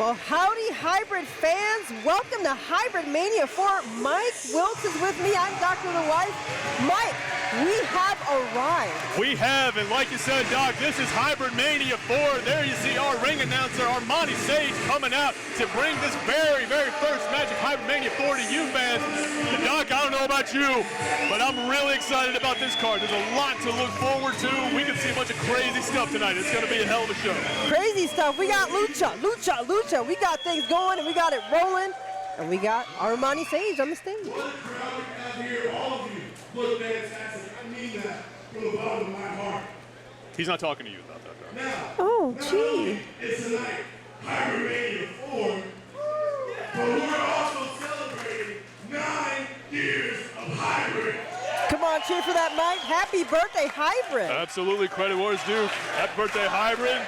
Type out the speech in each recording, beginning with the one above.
Well, howdy, Hybrid fans. Welcome to Hybrid Mania 4. Mike Wiltz is with me. I'm Dr. The Wife. Mike, we have arrived. We have, and like you said, Doc, this is Hybrid Mania 4. There you see our ring announcer, Armani Sage, coming out to bring this very, very first match of Hybrid Mania 4 to you fans. And Doc, I don't know about you, but I'm really excited about this card. There's a lot to look forward to. We can see a bunch of crazy stuff tonight. It's going to be a hell of a show. Crazy stuff. We got lucha. We got things going, and we got it rolling. And we got Armani Sage on the stage. What a crowd we have here, all of you. Look fantastic. I mean that from the bottom of my heart. He's not talking to you about that, though. Now, Oh, not gee. only is tonight Hybrid Mania 4, but we're also celebrating 9 years of Hybrid. Come on, cheer for that, Mike. Happy birthday, Hybrid. Absolutely, credit where it's due. Happy birthday, Hybrid.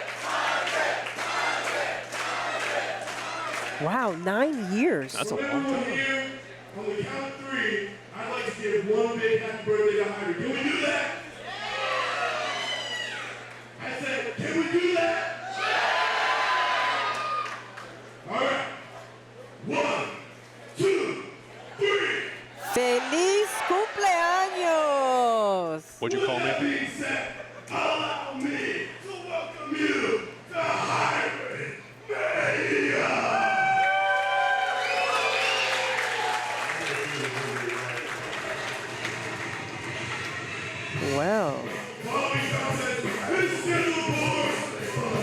Wow, 9 years. That's a long Everyone time. here, on the count of 3, I'd like to give one big happy birthday to Hybrid. Can we do that? I said, can we do that? All right. 1, 2, 3. Feliz cumpleaños. What'd you call With that me? being said, allow me to welcome you to Hybrid Mania. Well, Following contest is scheduled for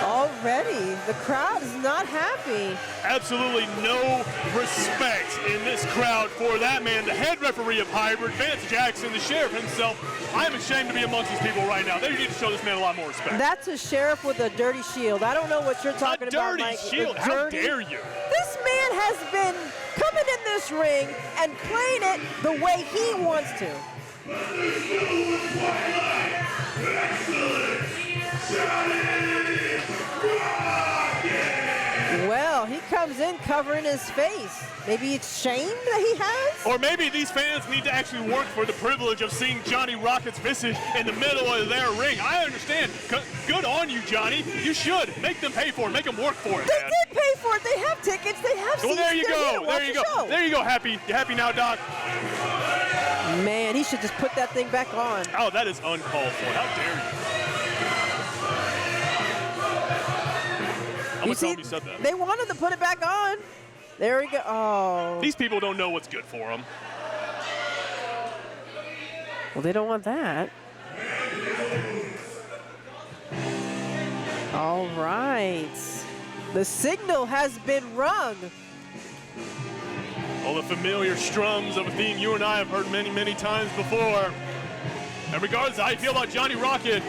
already the crowd is not happy. Absolutely no respect in this crowd for that man, the head referee of Hybrid, Vance Jackson, the sheriff himself. I'm ashamed to be amongst these people right now. They need to show this man a lot more respect. That's a sheriff with a dirty shield. I don't know what you're talking A about, dirty Mike. shield? A How dirty- dare you? This man has been coming in this ring and playing it the way he wants to. Well, he comes in covering his face. Maybe it's shame that he has? Or maybe these fans need to actually work for the privilege of seeing Johnny Rocket's visage in the middle of their ring. I understand. Good on you, Johnny. You should. Make them pay for it. Make them work for it, They man. did pay for it. They have tickets. They have seats. Well, there you They're here go. to There watch you the go. show. There you go, Happy. You happy now, Doc? Man, he should just put that thing back on. Oh, that is uncalled for. How dare you? I'm You going to tell see, him you said that. they wanted to put it back on. There we go. Oh. These people don't know what's good for them. Well, they don't want that. All right. The signal has been rung. All the familiar strums of a theme you and I have heard many, many times before. And regardless of how you feel about Johnny Rocket,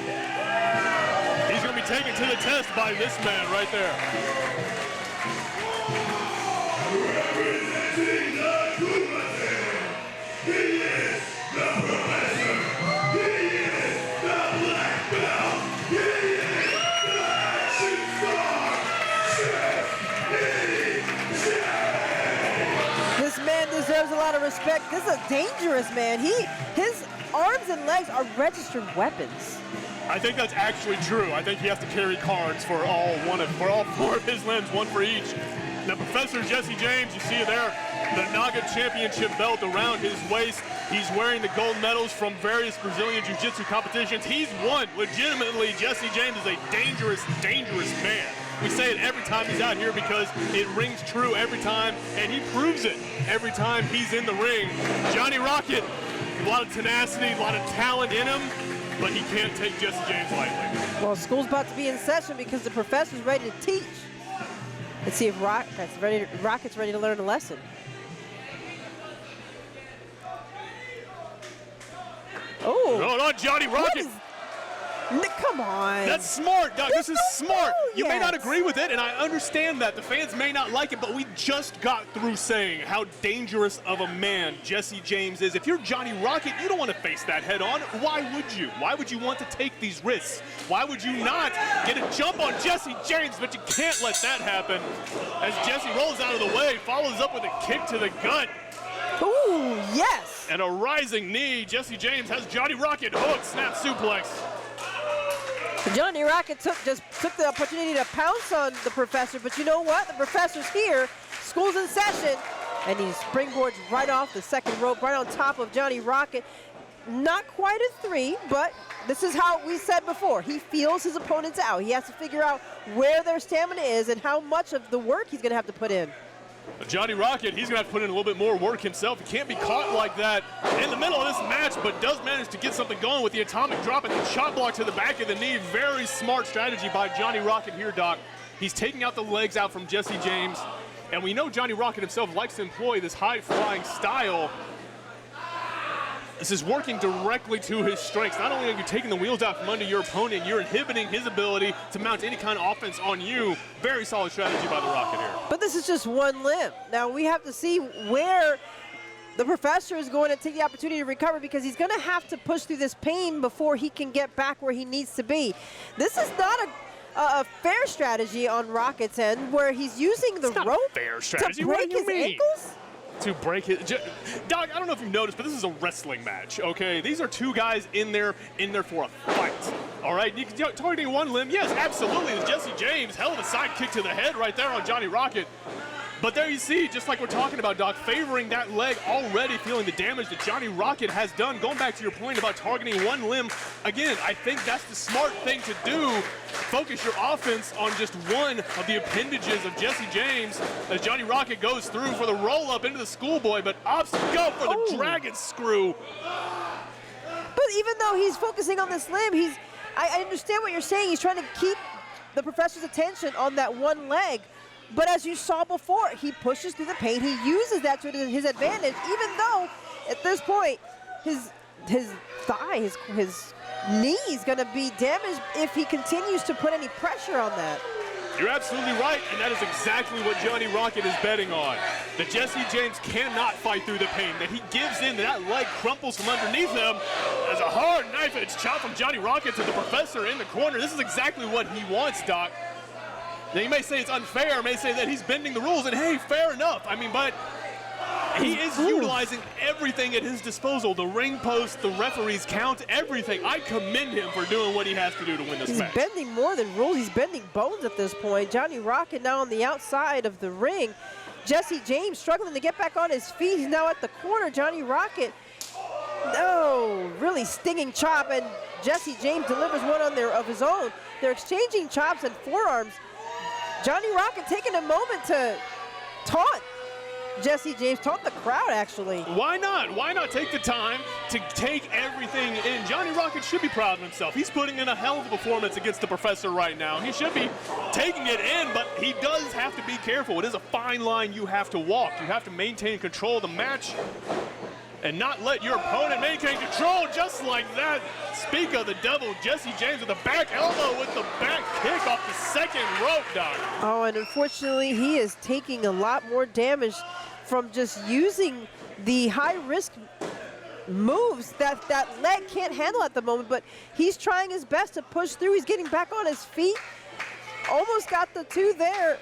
he's going to be taken to the test by this man right there. representing the Kumaten. He is the professor. He is the black belt. He is the action star. This man deserves a lot of respect. This is a dangerous man. His arms and legs are registered weapons. I think that's actually true. I think he has to carry cards for all 4 of his limbs, one for each. Now, Professor Jesse James, you see there, the Naga Championship belt around his waist. He's wearing the gold medals from various Brazilian Jiu-Jitsu competitions. He's won. Legitimately, Jesse James is a dangerous, dangerous man. We say it every time he's out here because it rings true every time, and he proves it every time he's in the ring. Johnny Rocket, a lot of tenacity, a lot of talent in him, but he can't take Jesse James lightly. Well, school's about to be in session because the professor's ready to teach. Let's see if Rocket's ready to learn a lesson. Oh. No, not Johnny What Rocket. is- Come on. That's smart, Doc. This There's is no smart. bell You may not yet. agree with it, and I understand that. The fans may not like it, but we just got through saying how dangerous of a man Jesse James is. If you're Johnny Rocket, you don't want to face that head on. Why would you? Why would you want to take these risks? Why would you not get a jump on Jesse James? But you can't let that happen. As Jesse rolls out of the way, follows up with a kick to the gut. Ooh, yes. And a rising knee. Jesse James has Johnny Rocket hooked. Snap suplex. Johnny Rocket just took the opportunity to pounce on the professor, but you know what? The professor's here, school's in session, and he springboards right off the second rope, right on top of Johnny Rocket. Not quite a 3, but this is how we said before. He feels his opponents out. He has to figure out where their stamina is and how much of the work he's gonna have to put in. Johnny Rocket, he's going to have to put in a little bit more work himself. He can't be caught like that in the middle of this match, but does manage to get something going with the atomic drop and the chop block to the back of the knee. Very smart strategy by Johnny Rocket here, Doc. He's taking out the legs out from Jesse James, and we know Johnny Rocket himself likes to employ this high-flying style. This is working directly to his strengths. Not only are you taking the wheels out from under your opponent, you're inhibiting his ability to mount any kind of offense on you. Very solid strategy by the Rocket here. But this is just one limb. Now we have to see where the professor is going to take the opportunity to recover, because he's going to have to push through this pain before he can get back where he needs to be. This is not a fair strategy on Rocket's end, where he's using the rope fair strategy. to break his ankles. To break his, Doc, I don't know if you've noticed, but this is a wrestling match, okay? These are two guys in there for a fight, all right? Targeting one limb, yes, absolutely. It's Jesse James, hell of a side kick to the head right there on Johnny Rocket. But there you see, just like we're talking about, Doc, favoring that leg, already feeling the damage that Johnny Rocket has done. Going back to your point about targeting one limb, again, I think that's the smart thing to do. Focus your offense on just one of the appendages of Jesse James as Johnny Rocket goes through for the roll-up into the schoolboy, but opts to go for the dragon screw. But even though he's focusing on this limb, I understand what you're saying. He's trying to keep the professor's attention on that one leg. But as you saw before, he pushes through the pain. He uses that to his advantage, even though at this point, his thigh, his knee is going to be damaged if he continues to put any pressure on that. You're absolutely right, and that is exactly what Johnny Rocket is betting on. That Jesse James cannot fight through the pain, that he gives in, that leg crumples from underneath him as a hard knife edge chop from Johnny Rocket to the professor in the corner. This is exactly what he wants, Doc. Now, you may say it's unfair, may say that he's bending the rules, and hey, fair enough. I mean, but he is utilizing everything at his disposal. The ring post, the referees count, everything. I commend him for doing what he has to do to win this match. He's bending more than rules. He's bending bones at this point. Johnny Rocket now on the outside of the ring. Jesse James struggling to get back on his feet. He's now at the corner. Johnny Rocket, no, really stinging chop, and Jesse James delivers one on of his own. They're exchanging chops and forearms. Johnny Rocket taking a moment to taunt Jesse James, taunt the crowd, actually. Why not? Why not take the time to take everything in? Johnny Rocket should be proud of himself. He's putting in a hell of a performance against the professor right now. He should be taking it in, but he does have to be careful. It is a fine line you have to walk. You have to maintain control of the match and not let your opponent maintain control just like that. Speak of the devil, Jesse James with a back elbow with the back kick off the second rope, Doc. Oh, and unfortunately, he is taking a lot more damage from just using the high-risk moves that leg can't handle at the moment, but he's trying his best to push through. He's getting back on his feet. Almost got the 2 there,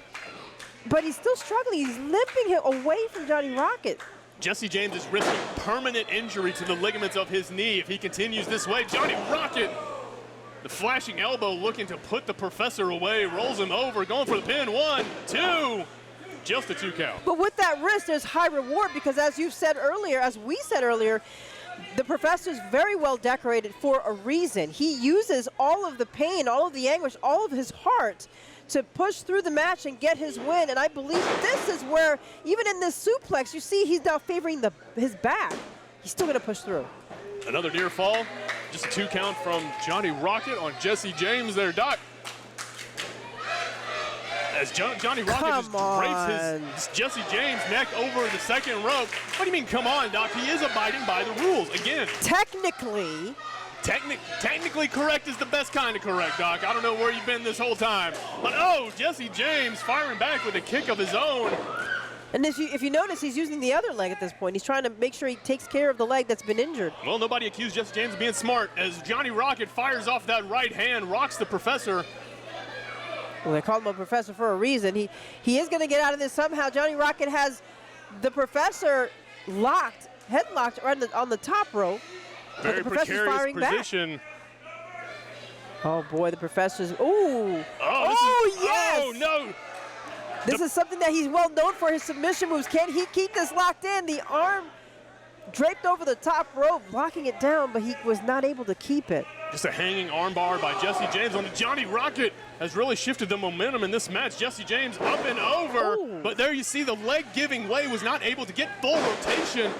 but he's still struggling. He's limping him away from Johnny Rocket. Jesse James is risking permanent injury to the ligaments of his knee if he continues this way. Johnny Rocket, the flashing elbow looking to put the professor away, rolls him over, going for the pin. 1, 2, just a 2 count. But with that wrist, there's high reward, because as you said earlier, as we said earlier, the professor's very well decorated for a reason. He uses all of the pain, all of the anguish, all of his heart to push through the match and get his win. And I believe this is where, even in this suplex, you see he's now favoring his back. He's still gonna push through. Another near fall, just a 2 count from Johnny Rocket on Jesse James there, Doc. As Johnny Rocket just drapes his Jesse James neck over the second rope. What do you mean, come on, Doc? He is abiding by the rules. Again, Technically correct is the best kind of correct, Doc. I don't know where you've been this whole time. But oh, Jesse James firing back with a kick of his own. And if you notice, he's using the other leg at this point. He's trying to make sure he takes care of the leg that's been injured. Well, nobody accused Jesse James of being smart as Johnny Rocket fires off that right hand, rocks the professor. Well, they call him a professor for a reason. He is going to get out of this somehow. Johnny Rocket has the professor headlocked right on the top rope. Very precarious position. Oh boy, the Professor's, ooh. Oh, Yes! Oh, no! This is something that he's well known for, his submission moves. Can he keep this locked in? The arm draped over the top rope, blocking it down, but he was not able to keep it. Just a hanging armbar by Jesse James on the Johnny Rocket has really shifted the momentum in this match. Jesse James up and over, but there you see the leg giving way, was not able to get full rotation,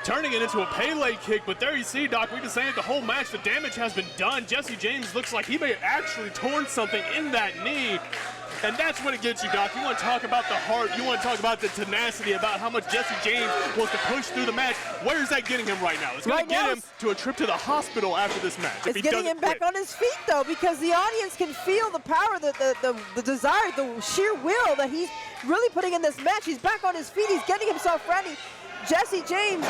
turning it into a Pele kick. But there you see, Doc, we've been saying the whole match, the damage has been done. Jesse James looks like he may have actually torn something in that knee. And that's what it gets you, Doc. You want to talk about the heart. You want to talk about the tenacity, about how much Jesse James wants to push through the match. Where's that getting him right now? It's going to get him to a trip to the hospital after this match. It's getting him back on his feet, though, because the audience can feel the power, the desire, the sheer will that he's really putting in this match. He's back on his feet. He's getting himself ready. Jesse James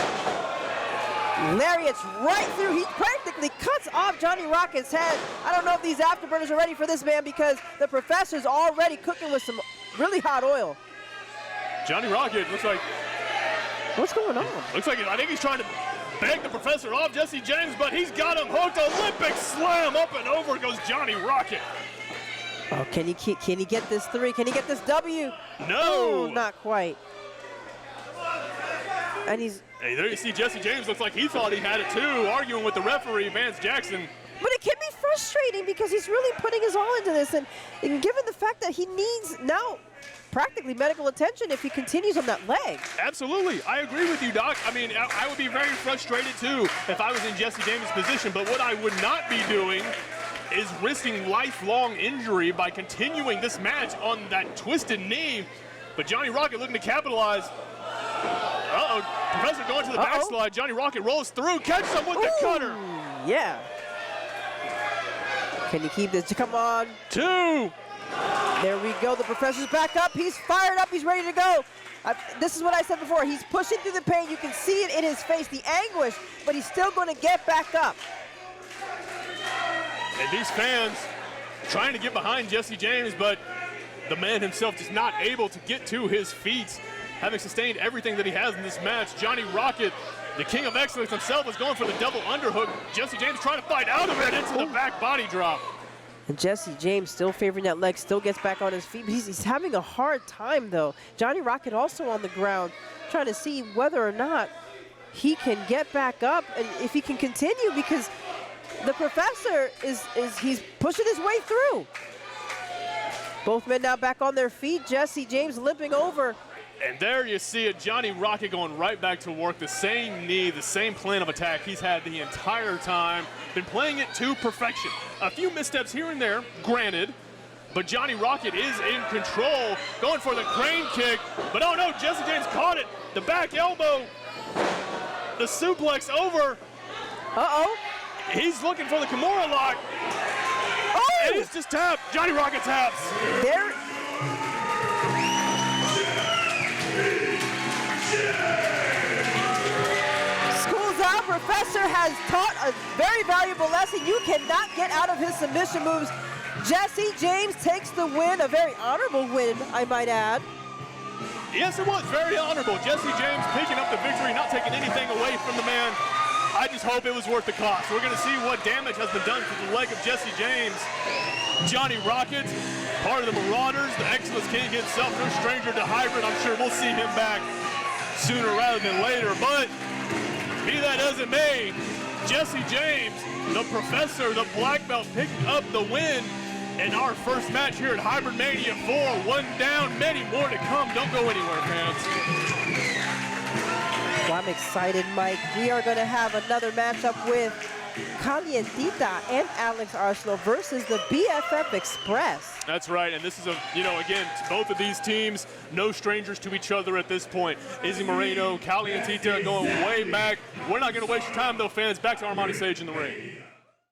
lariats right through. He practically cuts off Johnny Rocket's head. I don't know if these afterburners are ready for this man, because the Professor's already cooking with some really hot oil. Johnny Rocket looks like... What's going on? Looks like, I think he's trying to beg the Professor off Jesse James, but he's got him hooked. Olympic slam, up and over goes Johnny Rocket. Oh, can he get this 3? Can he get this W? No. Oh, not quite. And he's... Hey, there you see Jesse James looks like he thought he had it too, arguing with the referee, Vance Jackson. But it can be frustrating because he's really putting his all into this, and given the fact that he needs now practically medical attention if he continues on that leg. Absolutely, I agree with you, Doc. I mean, I would be very frustrated too if I was in Jesse James' position, but what I would not be doing is risking lifelong injury by continuing this match on that twisted knee. But Johnny Rocket looking to capitalize. Uh-oh, Professor going to the backslide. Johnny Rocket rolls through, catches him with the cutter. Yeah. Can you keep this? Come on. 2. There we go. The Professor's back up. He's fired up. He's ready to go. This is what I said before. He's pushing through the pain. You can see it in his face, the anguish, but he's still going to get back up. And these fans trying to get behind Jesse James, but the man himself just not able to get to his feet. Having sustained everything that he has in this match, Johnny Rocket, the king of excellence himself, is going for the double underhook. Jesse James trying to fight out of it into the back body drop. And Jesse James still favoring that leg, still gets back on his feet. But he's having a hard time, though. Johnny Rocket also on the ground, trying to see whether or not he can get back up and if he can continue, because the Professor he's pushing his way through. Both men now back on their feet. Jesse James limping over. And there you see it, Johnny Rocket going right back to work. The same knee, the same plan of attack he's had the entire time. Been playing it to perfection. A few missteps here and there, granted, but Johnny Rocket is in control. Going for the crane kick, but oh no, Jesse James caught it. The back elbow, the suplex over. Uh-oh. He's looking for the Kimura lock. Oh! And it's just tapped. Johnny Rocket taps. There. School's out. Professor has taught a very valuable lesson. You cannot get out of his submission moves. Jesse James takes the win, a very honorable win, I might add. Yes, it was very honorable. Jesse James picking up the victory, not taking anything away from the man. I just hope it was worth the cost. We're going to see what damage has been done to the leg of Jesse James. Johnny Rocket, part of the Marauders, the Excellence King himself, no stranger to hybrid. I'm sure we'll see him back sooner rather than later. But be that as it may, Jesse James, the Professor, the black belt, picking up the win in our first match here at Hybrid Mania 4. One down, many more to come. Don't go anywhere, fans. Well, I'm excited, Mike. We are going to have another matchup with Calientita and Alex Arsenal versus the BFF Express. That's right, and this is again, both of these teams, no strangers to each other at this point. Izzy Moreno, Calientita going way back. We're not going to waste your time, though, fans. Back to Armani Sage in the ring.